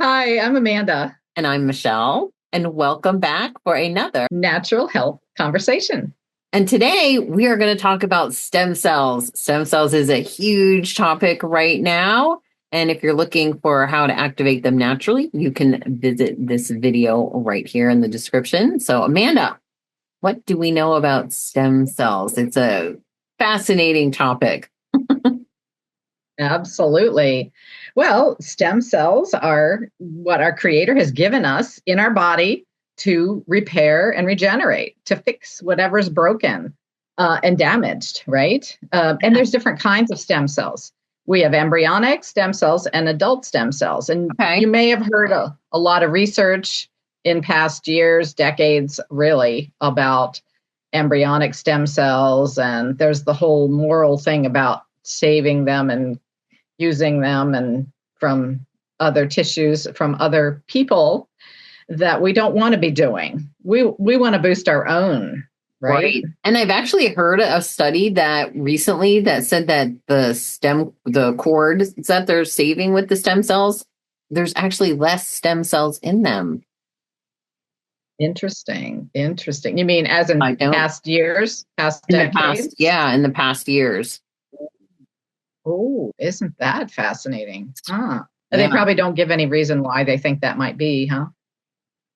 Hi, I'm Amanda. And I'm Michelle, and welcome back for another. Natural health conversation. And today we are going to talk about stem cells. Stem cells is a huge topic right now. And if you're looking for how to activate them naturally, you can visit this video right here in the description. So, Amanda, what do we know about stem cells? It's a fascinating topic. Absolutely. Well, stem cells are what our creator has given us in our body to repair and regenerate, to fix whatever's broken and damaged, right? And there's different kinds of stem cells. We have embryonic stem cells and adult stem cells. And you Okay. may have heard a lot of research in past years, decades, really, about embryonic stem cells. And there's the whole moral thing about saving them and using them and from other tissues from other people that we don't want to be doing. We want to boost our own, right? Right. And I've actually heard a study that recently that said that the cord that they're saving with the stem cells, there's actually less stem cells in them. Interesting. Interesting. You mean as in I don't past years, past in the past, decades? yeah, in the past years. Oh, isn't that fascinating? Huh. They Yeah. probably don't give any reason why they think that might be, huh?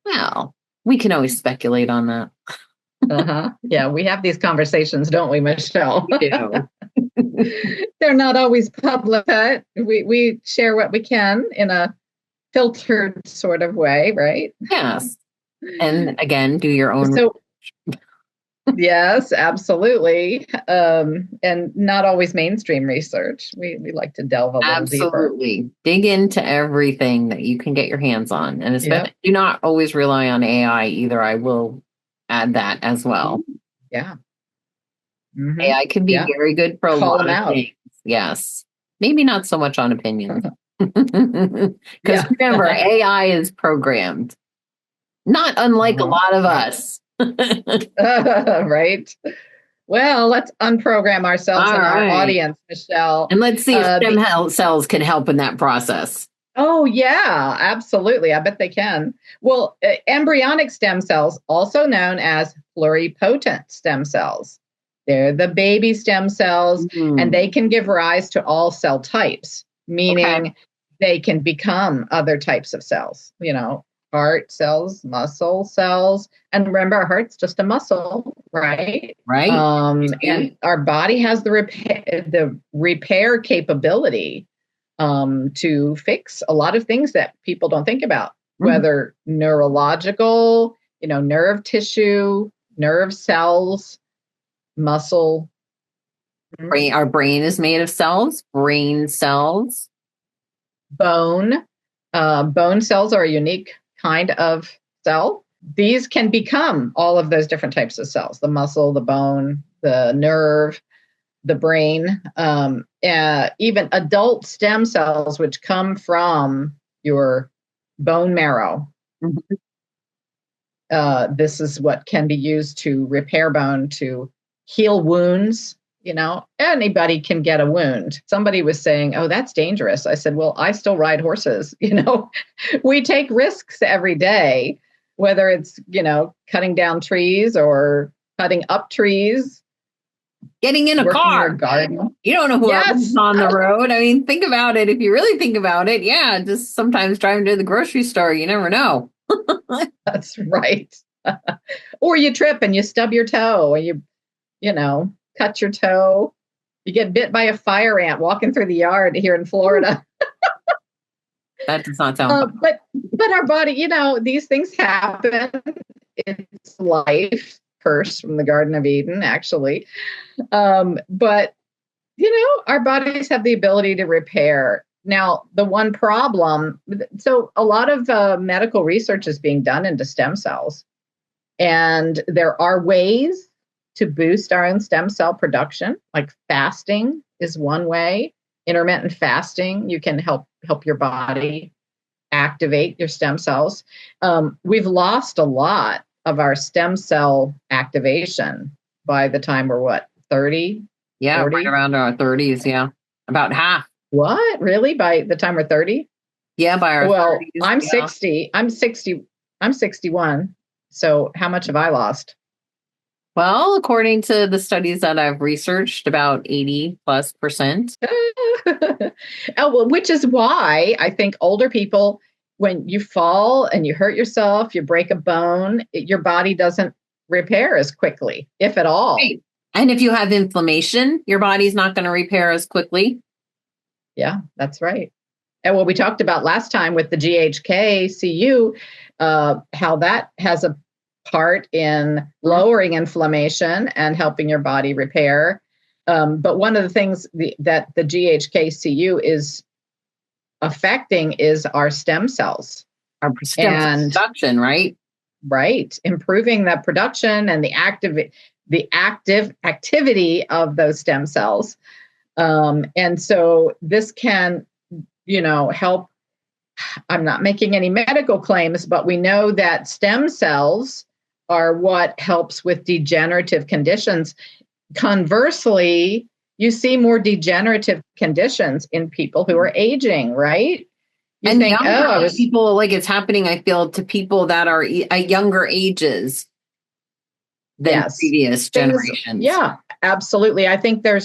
Well, we can always speculate on that. Uh-huh. Yeah, we have these conversations, don't we, Michelle? We do. They're not always public, but we share what we can in a filtered sort of way, right? Yes. And again, do your own. So, yes, absolutely. And not always mainstream research. We like to delve a little deeper. Absolutely. Dig into everything that you can get your hands on. And Yep. especially do not always rely on AI either. I will add that as well. Yeah. Hmm. AI can be Yeah. very good for a Call them lot of out. things. Yes. Maybe not so much on opinions. Because Yeah. remember, AI is programmed, not unlike a Uh-huh. lot of Right. us. Right. Well, let's unprogram ourselves All and our right. audience, Michelle. And let's see if Uh, be, cells can help in that process. Oh, yeah, absolutely. I bet they can. Well, embryonic stem cells, also known as pluripotent stem cells, they're the baby stem cells, and Hmm. they can give rise to all cell types, Okay. meaning they can become other types of cells, heart cells, muscle cells. And remember, our heart's just a muscle, right? Right. And our body has the repair capability to fix a lot of things that people don't think about, Mhm. whether neurological, nerve tissue, nerve cells, muscle, Our brain is made of cells, brain cells. bone. Bone cells are a unique kind of cell. These can become all of those different types of cells: the muscle, the bone, the nerve, the brain, even adult stem cells, which come from your bone marrow. Mhm. This is what can be used to repair bone, to heal wounds. Anybody can get a wound. Somebody was saying, "Oh, that's dangerous." I said, "Well, I still ride horses." We take risks every day, whether it's, cutting down trees or cutting up trees, Getting in a working your car. garden. You don't know who's Yes, on the road. I mean, think about it. If you really think about it, yeah, just sometimes driving to the grocery store, you never know. that's right. Or you trip and you stub your toe, or you cut your toe. You get bit by a fire ant walking through the yard here in Florida. That does not sound fun. But our body, these things happen. It's life, curse from the Garden of Eden, actually. But our bodies have the ability to repair. Now, the one problem, so a lot of medical research is being done into stem cells, and there are ways to boost our own stem cell production, like fasting is one way. Intermittent fasting, you can help your body activate your stem cells. We've lost a lot of our stem cell activation by the time we're what, 30, Yeah, right 40? around our 30s. Yeah, about half. What? Really? By the time we're 30? Yeah, by our Well, 30s. I'm Yeah. 60. I'm 61. So how much have I lost? Well, according to the studies that I've researched, about 80+%. Oh, well, which is why I think older people, when you fall and you hurt yourself, you break a bone, your body doesn't repair as quickly, if at all. Right. And if you have inflammation, your body's not going to repair as quickly. Yeah, that's right. And what we talked about last time with the GHK-CU, how that has a part in lowering inflammation and helping your body repair. But one of the things that the GHK-CU is affecting is our stem cells. Our stem cell And production, right? right, improving the production and the active activity of those stem cells. And so this can, help. I'm not making any medical claims, but we know that stem cells are what helps with degenerative conditions. Conversely, you see more degenerative conditions in people who are aging, right? You And think, younger people, like it's happening, I feel, to people that are at younger ages than yes, previous generations. Yeah, absolutely. I think there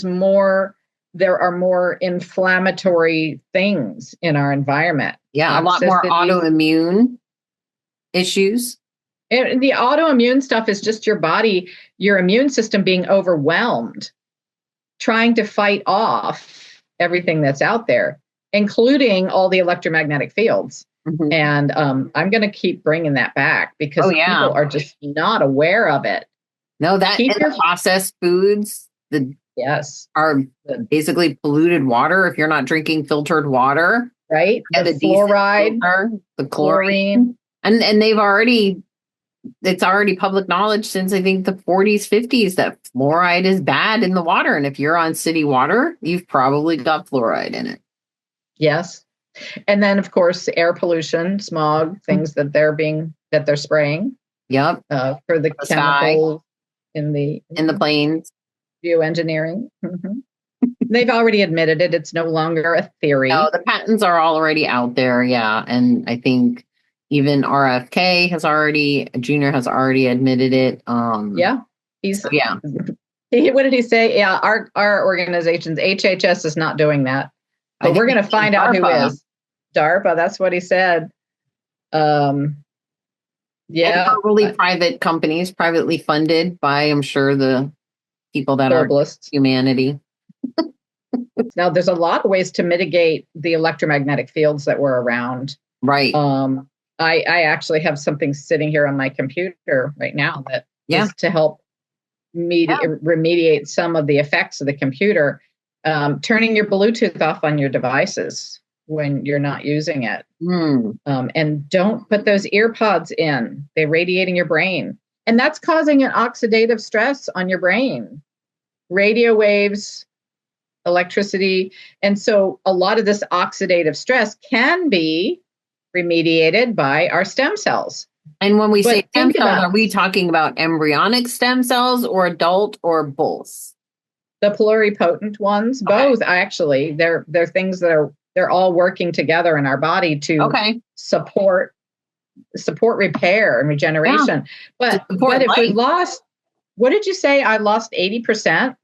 are more inflammatory things in our environment. Yeah, a lot more autoimmune issues. And the autoimmune stuff is just your body, your immune system being overwhelmed, trying to fight off everything that's out there, including all the electromagnetic fields. Mm-hmm. And I'm going to keep bringing that back because people are just not aware of it. No, that and the processed foods, are basically polluted water if you're not drinking filtered water. Right. The fluoride, filter, the chlorine. And it's already public knowledge since I think the 40s, 50s that fluoride is bad in the water. And if you're on city water, you've probably got fluoride in it. Yes. And then of course, air pollution, smog, things that they're spraying. Yep. For the chemicals in the planes. Geoengineering. Mm-hmm. They've already admitted it. It's no longer a theory. No, the patents are already out there. Yeah. And I think even RFK Junior has already admitted it. Yeah. What did he say? Yeah. Our organization's HHS is not doing that, but we're going to find out who is. DARPA. That's what he said. Yeah. And probably private companies, privately funded by, I'm sure, the people that globalists. Are humanity. Now, there's a lot of ways to mitigate the electromagnetic fields that were around. Right. I actually have something sitting here on my computer right now that is to help remediate some of the effects of the computer. Turning your Bluetooth off on your devices when you're not using it. And don't put those ear pods in. They radiate in your brain. And that's causing an oxidative stress on your brain. Radio waves, electricity. And so a lot of this oxidative stress can be remediated by our stem cells. And when we say stem cells, are we talking about embryonic stem cells or adult or both? The pluripotent ones, both actually. They're things that they're all working together in our body to support repair and regeneration. Yeah. But if we lost, what did you say? I lost 80%?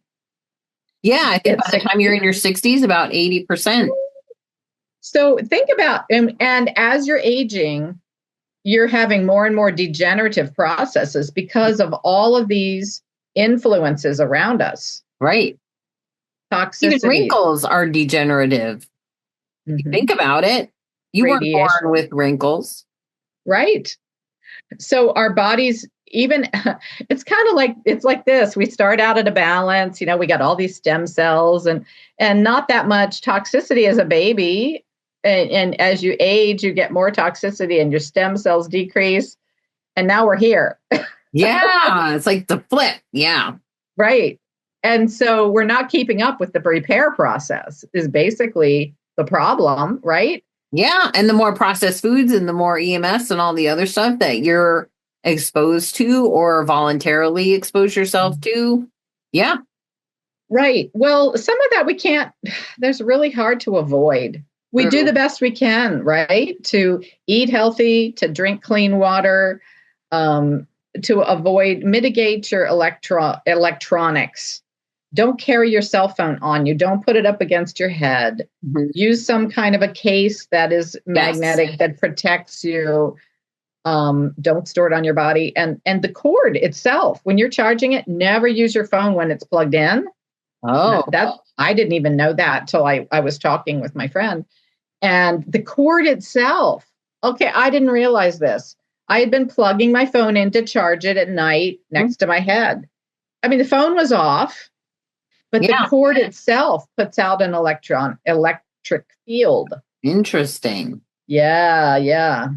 Yeah, I think by the time you're in your 60s, about 80%. So think about, and as you're aging, you're having more and more degenerative processes because of all of these influences around us. Right. Toxicity. Even wrinkles are degenerative. Mm-hmm. Think about it. You weren't born with wrinkles. Right. So our bodies, even it's kind of like, it's like this. We start out at a balance, we got all these stem cells and not that much toxicity as a baby. And as you age, you get more toxicity and your stem cells decrease. And now we're here. Yeah. It's like the flip. Yeah. Right. And so we're not keeping up with the repair process is basically the problem, right? Yeah. And the more processed foods and the more EMS and all the other stuff that you're exposed to or voluntarily expose yourself to. Yeah. Right. Well, some of that there's really hard to avoid. we do the best we can, right? To eat healthy, to drink clean water, to mitigate your electronics. Don't carry your cell phone on you. Don't put it up against your head. Mhm. Use some kind of a case that is magnetic, that protects you. Don't store it on your body. And the cord itself, when you're charging it, never use your phone when it's plugged in. Oh, I didn't even know that till I was talking with my friend. And the cord itself, okay, I didn't realize this. I had been plugging my phone in to charge it at night next to my head. I mean, the phone was off, but the cord itself puts out an electric field. Interesting. Yeah.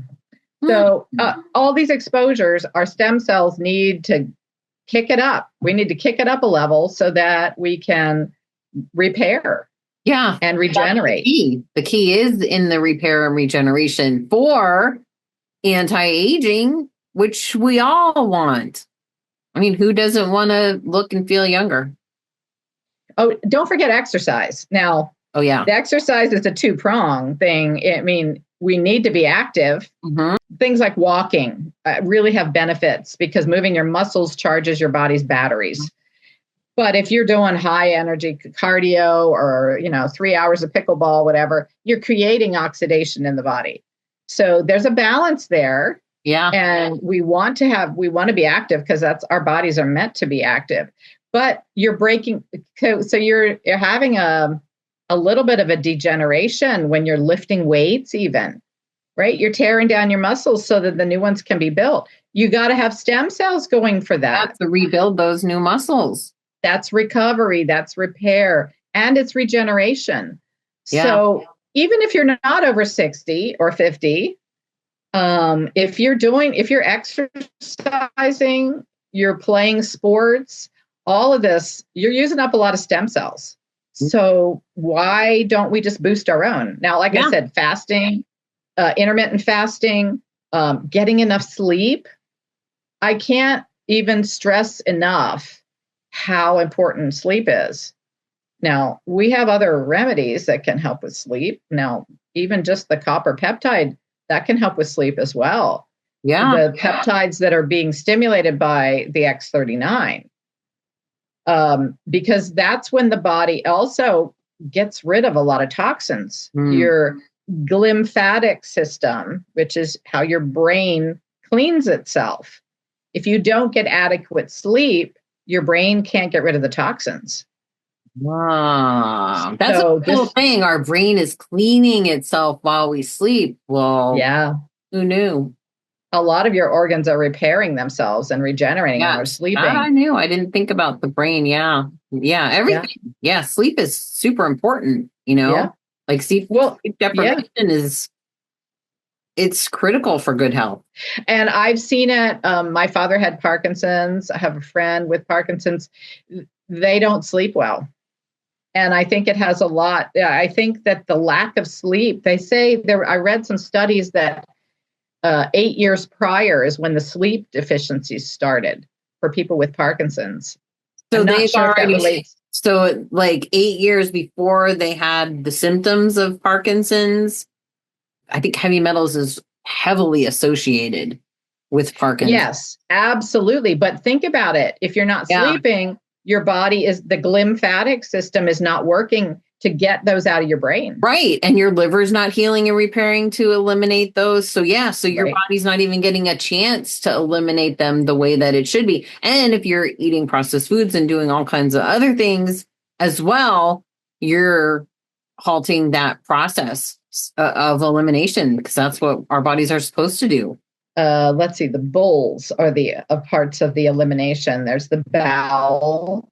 So all these exposures, our stem cells need to kick it up. We need to kick it up a level so that we can repair. Yeah. And regenerate. The key is in the repair and regeneration for anti-aging, which we all want. I mean, who doesn't want to look and feel younger? Oh, don't forget exercise. Now, the exercise is a two-prong thing. I mean, we need to be active. Mm-hmm. Things like walking really have benefits because moving your muscles charges your body's batteries. Mm-hmm. But if you're doing high energy cardio or, 3 hours of pickleball, whatever, you're creating oxidation in the body. So there's a balance there. Yeah. And we want to be active because our bodies are meant to be active. But you're breaking, so you're having a little bit of a degeneration when you're lifting weights even, right? You're tearing down your muscles so that the new ones can be built. You got to have stem cells going for that. Have to rebuild those new muscles. That's recovery, that's repair, and it's regeneration. Yeah. So even if you're not over 60 or 50, if you're exercising, you're playing sports, all of this, you're using up a lot of stem cells. So why don't we just boost our own? Now, like I said, fasting, intermittent fasting, getting enough sleep. I can't even stress enough how important sleep is. Now, we have other remedies that can help with sleep. Now, even just the copper peptide, that can help with sleep as well. Yeah. The peptides that are being stimulated by the X39. Because that's when the body also gets rid of a lot of toxins. Your glymphatic system, which is how your brain cleans itself. If you don't get adequate sleep, your brain can't get rid of the toxins. Wow. That's a cool thing. Our brain is cleaning itself while we sleep. Well, who knew? A lot of your organs are repairing themselves and regenerating when we're sleeping. I knew. I didn't think about the brain. Yeah, everything. Yeah, sleep is super important, Like sleep deprivation it's critical for good health. And I've seen it. My father had Parkinson's. I have a friend with Parkinson's. They don't sleep well. And I think it has a lot. I think that the lack of sleep, they say I read some studies that 8 years prior is when the sleep deficiencies started for people with Parkinson's. So so like 8 years before they had the symptoms of Parkinson's, I think heavy metals is heavily associated with Parkinson's. Yes, absolutely. But think about it. If you're not sleeping, your body the glymphatic system is not working to get those out of your brain. Right. And your liver's not healing and repairing to eliminate those. So your body's not even getting a chance to eliminate them the way that it should be. And if you're eating processed foods and doing all kinds of other things as well, you're halting that process of elimination because that's what our bodies are supposed to do. Let's see, the bowls are the parts of the elimination. There's the bowel,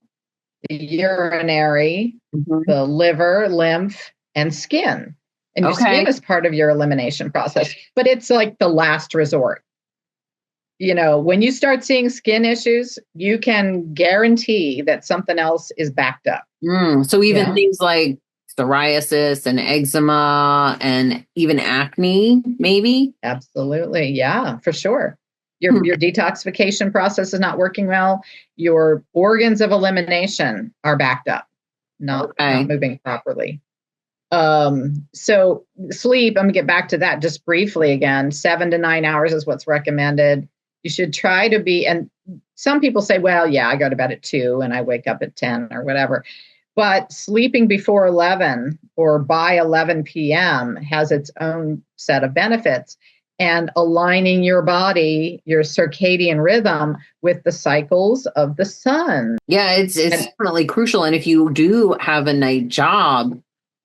the urinary, the liver, lymph, and skin. And your skin is part of your elimination process, but it's like the last resort. When you start seeing skin issues, you can guarantee that something else is backed up. So even things like psoriasis and eczema and even acne, maybe? Absolutely. Yeah, for sure. Your detoxification process is not working well. Your organs of elimination are backed up, not moving properly. So sleep, I'm going to get back to that just briefly again. 7 to 9 hours is what's recommended. You should try to be, and some people say, well, yeah, I go to bed at 2 and I wake up at 10 or whatever. But sleeping before 11 or by 11 p.m. has its own set of benefits. And aligning your body, your circadian rhythm with the cycles of the sun. Yeah, it's definitely crucial. And if you do have a night job,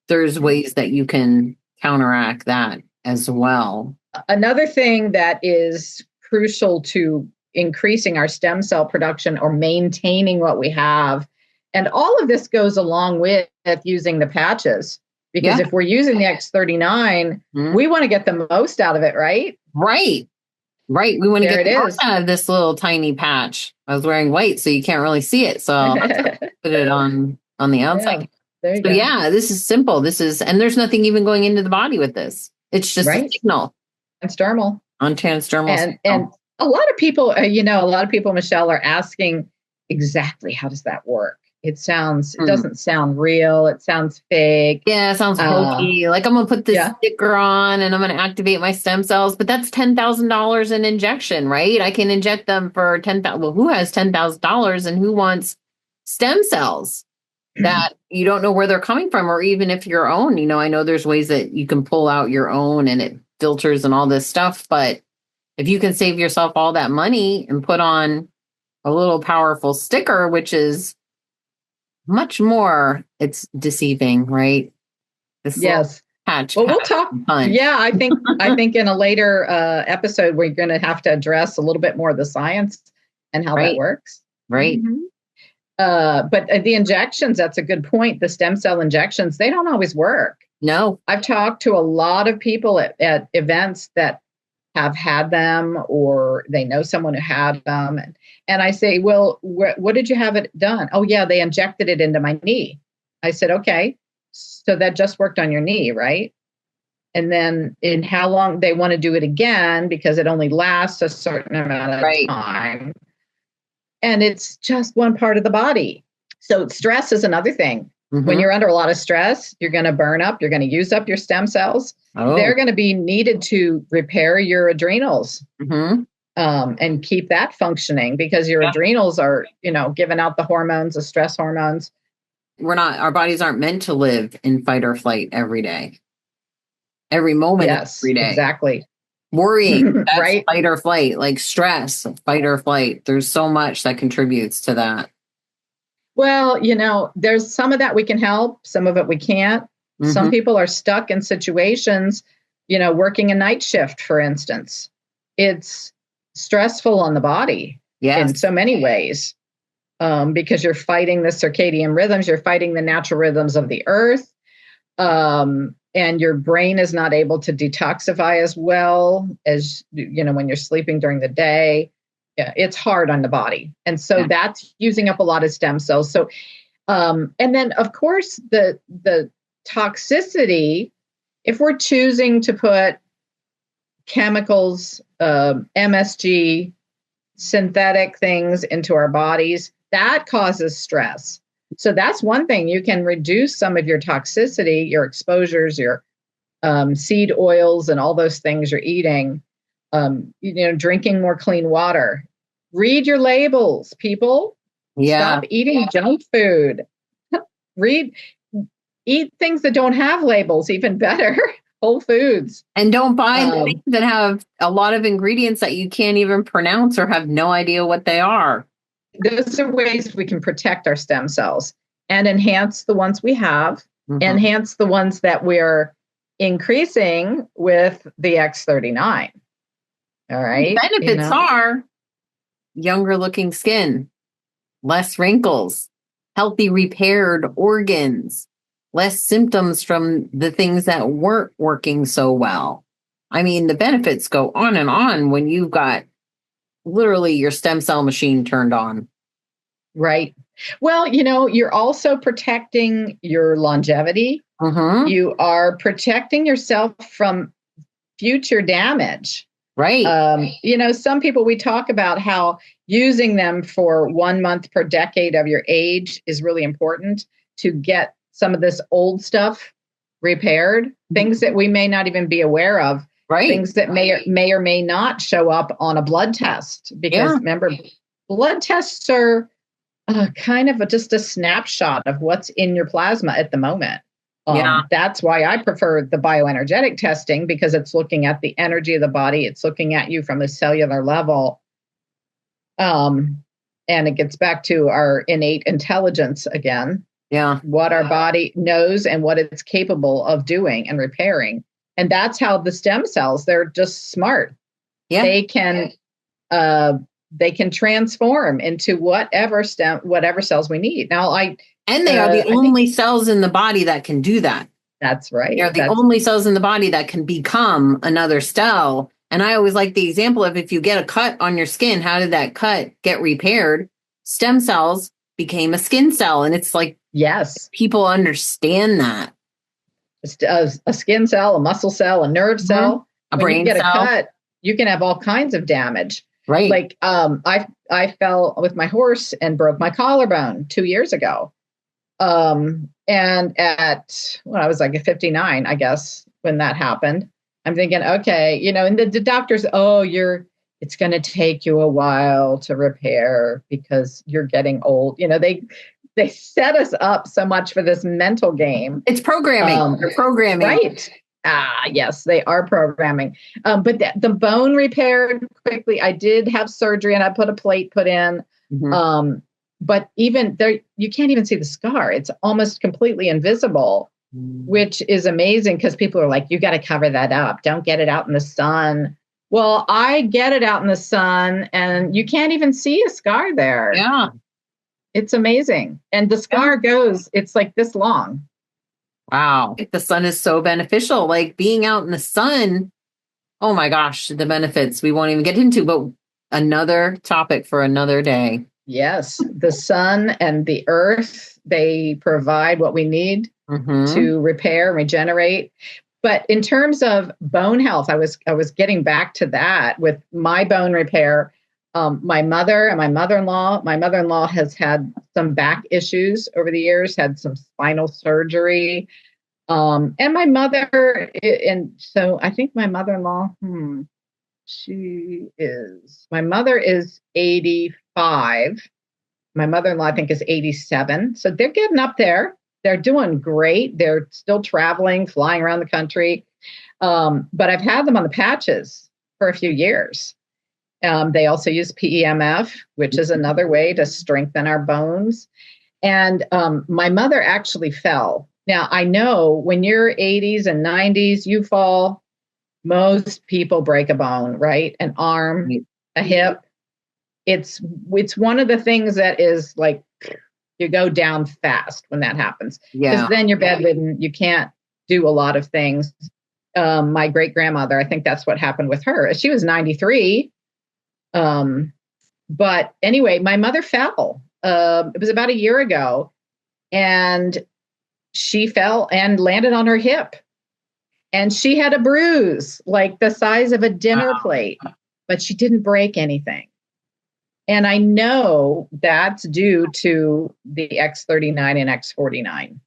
there's ways that you can counteract that as well. Another thing that is crucial to increasing our stem cell production or maintaining what we have, and all of this goes along with using the patches. Because if we're using the X39, we want to get the most out of it, right? Right. We want to get the most out of this little tiny patch. I was wearing white, so you can't really see it. So I'll put it on the outside. Yeah, there you go. Yeah, this is simple. And there's nothing even going into the body with this. It's just a signal. Transdermal. On transdermal. And a lot of people, Michelle, are asking exactly how does that work? It doesn't sound real. It sounds fake. Yeah, it sounds hokey. Like I'm going to put this sticker on and I'm going to activate my stem cells, but that's $10,000 an injection, right? I can inject them for $10,000. Well, who has $10,000 and who wants stem cells that you don't know where they're coming from? Or even if your own, I know there's ways that you can pull out your own and it filters and all this stuff. But if you can save yourself all that money and put on a little powerful sticker, which is much more, it's deceiving, right? Yes. We'll talk. Yeah, I think in a later episode we're going to have to address a little bit more of the science and how that works. Right. Mm-hmm. But the injections, that's a good point. The stem cell injections, they don't always work. No. I've talked to a lot of people at events that have had them, or they know someone who had them. And I say, well, what did you have it done? Oh, yeah, they injected it into my knee. I said, okay, so that just worked on your knee, right? And then in how long they want to do it again, because it only lasts a certain amount of time. And it's just one part of the body. So stress is another thing. Mm-hmm. When you're under a lot of stress, you're going to burn up, you're going to use up your stem cells. Oh. They're going to be needed to repair your adrenals. Mm-hmm. And keep that functioning, because your adrenals are, giving out the hormones, the stress hormones. Our bodies aren't meant to live in fight or flight every day. Every moment, every day. Exactly. Worrying, that's right? Fight or flight, like stress, fight or flight. There's so much that contributes to that. Well, there's some of that we can help, some of it we can't. Mm-hmm. Some people are stuck in situations, working a night shift, for instance. It's stressful on the body in so many ways, because you're fighting the circadian rhythms, you're fighting the natural rhythms of the earth, and your brain is not able to detoxify as well as, when you're sleeping during the day. Yeah, it's hard on the body. And so that's using up a lot of stem cells. So, and then of course the toxicity, if we're choosing to put chemicals, MSG, synthetic things into our bodies, that causes stress. So that's one thing. You can reduce some of your toxicity, your exposures, your seed oils, and all those things you're eating. Drinking more clean water. Read your labels, people. Stop eating junk food. Eat things that don't have labels, even better. Whole foods. And don't buy the things that have a lot of ingredients that you can't even pronounce or have no idea what they are. Those are ways we can protect our stem cells and enhance the ones we have, enhance the ones that we're increasing with the X39. All right. The benefits are younger looking skin, less wrinkles, healthy repaired organs, less symptoms from the things that weren't working so well. I mean, the benefits go on and on when you've got literally your stem cell machine turned on. Right. Well, you're also protecting your longevity. Mm-hmm. You are protecting yourself from future damage. Right. Some people, we talk about how using them for 1 month per decade of your age is really important to get some of this old stuff repaired, things that we may not even be aware of, Right. things that may or may not show up on a blood test. Because remember, blood tests are kind of just a snapshot of what's in your plasma at the moment. That's why I prefer the bioenergetic testing, because it's looking at the energy of the body. It's looking at you from the cellular level. And it gets back to our innate intelligence again. Yeah. What our body knows and what it's capable of doing and repairing. And that's how the stem cells, they're just smart. Yeah. They can transform into whatever cells we need. Now, and they are the only cells in the body that can do that. That's right. They're the only cells in the body that can become another cell. And I always like the example of, if you get a cut on your skin, how did that cut get repaired? Stem cells became a skin cell. And it's like, yes, people understand that. A skin cell, a muscle cell, a nerve cell, a when brain you get cell. a cut, you can have all kinds of damage. Right. Like I fell with my horse and broke my collarbone 2 years ago. And I was like 59, I guess, when that happened. I'm thinking, okay, and the doctors, it's going to take you a while to repair because you're getting old. They set us up so much for this mental game. It's programming. They're programming. Right. Yes, they are programming. But the bone repaired quickly. I did have surgery and I put a plate put in. Mm-hmm. But even there, you can't even see the scar. It's almost completely invisible, which is amazing, because people are like, you got to cover that up. Don't get it out in the sun. Well, I get it out in the sun and you can't even see a scar there. Yeah. It's amazing. And the scar goes, it's like this long. Wow. The sun is so beneficial. Like being out in the sun. Oh my gosh, the benefits we won't even get into, but another topic for another day. Yes. The sun and the earth, they provide what we need to repair, regenerate. But in terms of bone health, I was getting back to that with my bone repair. My mother and my mother-in-law has had some back issues over the years, had some spinal surgery. And my mother, and so I think my mother-in-law, my mother is 85. My mother-in-law, I think, is 87. So they're getting up there. They're doing great. They're still traveling, flying around the country. But I've had them on the patches for a few years. They also use PEMF, which is another way to strengthen our bones. And my mother actually fell. Now, I know when you're 80s and 90s, you fall. Most people break a bone, right? An arm, a hip. It's one of the things that is like, you go down fast when that happens. Because then you're bedridden. You can't do a lot of things. My great-grandmother, I think that's what happened with her. She was 93. But anyway, my mother fell. It was about a year ago. And she fell and landed on her hip. And she had a bruise like the size of a dinner plate, but she didn't break anything. And I know that's due to the X39 and X49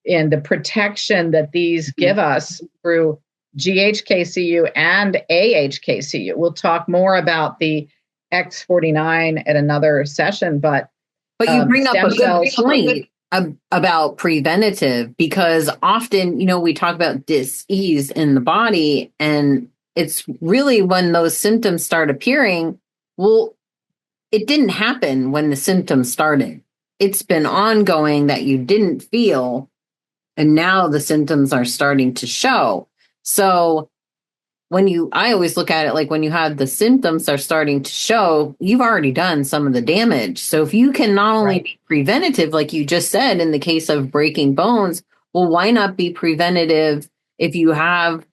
and the protection that these give us through GHKCU and AHKCU. We'll talk more about the X49 at another session, but you bring up a good point about preventative, because often, we talk about dis-ease in the body, and it's really when those symptoms start appearing. Well, it didn't happen when the symptoms started. It's been ongoing that you didn't feel, and now the symptoms are starting to show. So I always look at it like when you have the symptoms are starting to show, you've already done some of the damage. So if you can not only be preventative, like you just said, in the case of breaking bones, well, why not be preventative if you have,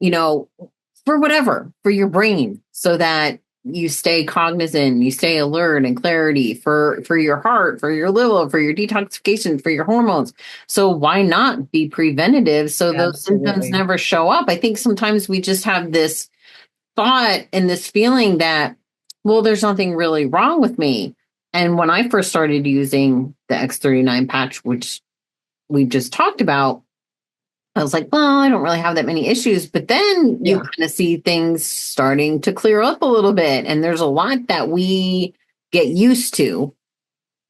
for whatever, for your brain, so that you stay cognizant, you stay alert and clarity for your heart, for your liver, for your detoxification, for your hormones. So why not be preventative so those symptoms never show up? I think sometimes we just have this thought and this feeling that, well, there's nothing really wrong with me. And when I first started using the X39 patch, which we just talked about, I was like, well, I don't really have that many issues. But then you Yeah. kind of see things starting to clear up a little bit. And there's a lot that we get used to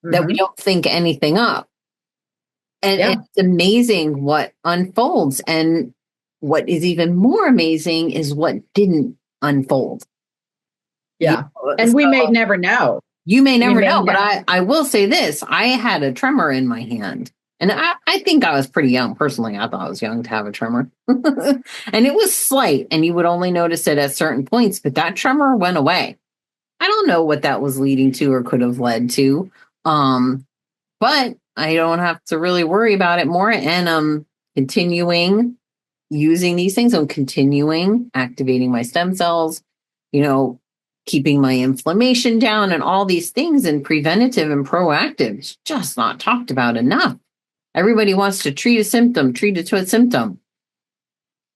that we Hmm. don't think anything up. And Yeah. it's amazing what unfolds. And what is even more amazing is what didn't unfold. You Yeah. know, And we may so never know. you may We never may know, but not. I will say this. I had a tremor in my hand. And I think I was pretty young. Personally, I thought I was young to have a tremor. And it was slight, and you would only notice it at certain points, but that tremor went away. I don't know what that was leading to or could have led to. Um, but I don't have to really worry about it more. And I'm continuing using these things. I'm continuing activating my stem cells, you know, keeping my inflammation down and all these things, and preventative and proactive. It's just not talked about enough. Everybody wants to treat a symptom, treat it to a symptom.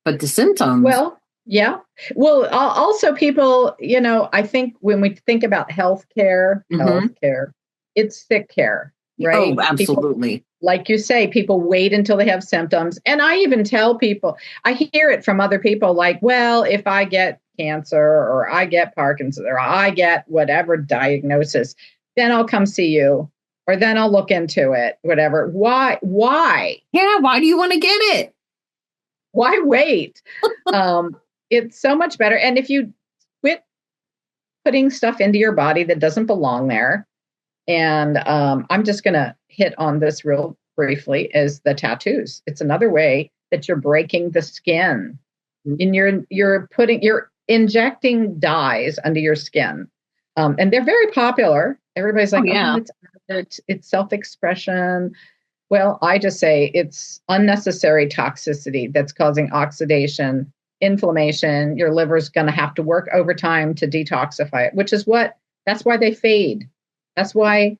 But the symptoms, Well, yeah. Well, also people, I think when we think about mhm. healthcare, it's sick care, Oh, right? People, absolutely. like you say, people wait until they have symptoms. And I even tell people, I hear it from other people like, well, if I get cancer or I get Parkinson's or I get whatever diagnosis, then I'll come see you or then I'll look into it, whatever. Why? Why? Yeah, why do you want to get it? Why wait? Um, it's so much better. And if you quit putting stuff into your body that doesn't belong there, and I'm just going to hit on this real briefly, is the tattoos. It's another way that you're breaking the skin. And you're injecting dyes under your skin, and they're very popular. Everybody's Oh, like, oh, yeah. it's self-expression. Well, I just say it's unnecessary toxicity that's causing oxidation, inflammation. Your liver's going to have to work overtime to detoxify it, that's why they fade. That's why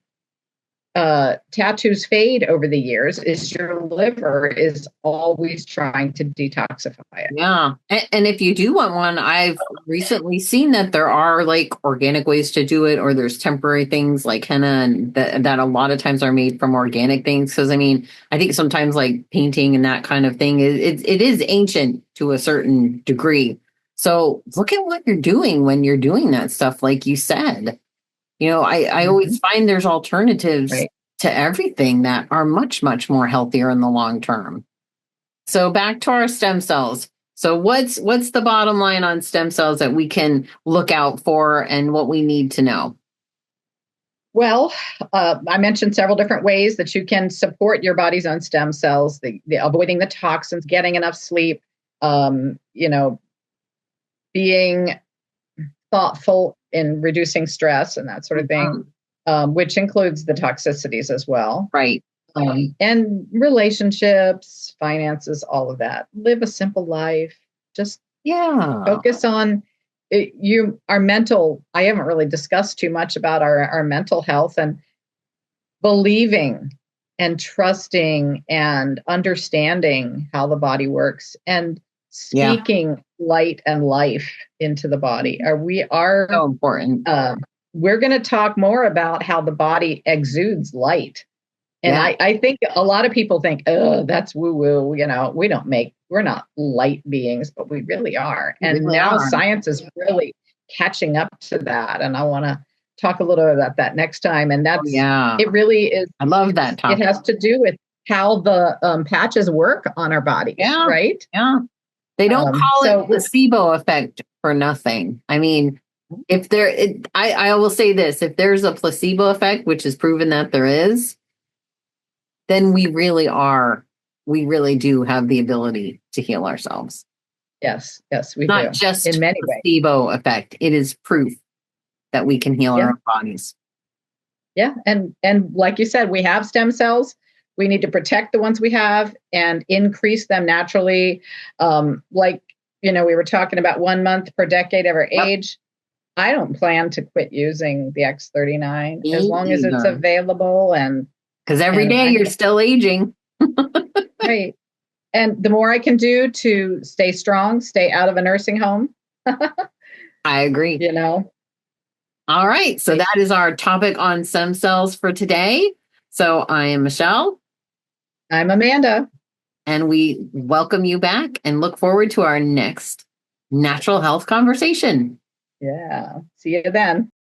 tattoos fade over the years, is your liver is always trying to detoxify it. Yeah. And if you do want one, I've recently seen that there are like organic ways to do it, or there's temporary things like henna, and that a lot of times are made from organic things. Because I mean, I think sometimes like painting and that kind of thing, it is ancient to a certain degree. So look at what you're doing when you're doing that stuff, like you said. I Mhm. always find there's alternatives Right. to everything that are much, much more healthier in the long term. So back to our stem cells. So what's the bottom line on stem cells that we can look out for and what we need to know? Well, I mentioned several different ways that you can support your body's own stem cells, the avoiding the toxins, getting enough sleep, um, you know, being thoughtful in reducing stress and that sort of thing, Mhm. which includes the toxicities as well. Right. And relationships, finances, all of that. Live a simple life. Just Yeah. focus on our mental. I haven't really discussed too much about our mental health, and believing and trusting and understanding how the body works and Yeah. speaking light and life into the body. So important. We're going to talk more about how the body exudes light. And Yeah. I think a lot of people think, oh, that's woo woo. We're not light beings, but we really are. We And really now are. science is really catching up to that. And I want to talk a little about that next time. And Oh yeah. it really is, I love that it topic. has to do with how the patches work on our bodies, Yeah. right? Yeah. They don't call it So, placebo effect for nothing. I mean, if there I will say this, if there's a placebo effect, which is proven that there is, then we really do have the ability to heal ourselves. yes, we Not do in just many ways. placebo effect. It is proof that we can heal our Yeah. own bodies. Yeah, and like you said, we have stem cells. We need to protect the ones we have and increase them naturally. Like we were talking about 1 month per decade of our Yep. age. I don't plan to quit using the X39 as Me long as it's either. available, and Because every and day I you're still aging. right. And the more I can do to stay strong, stay out of a nursing home, I agree. you know. All right. So that is our topic on stem cells for today. So I am Michelle. I'm Amanda. And we welcome you back and look forward to our next natural health conversation. Yeah. See you then.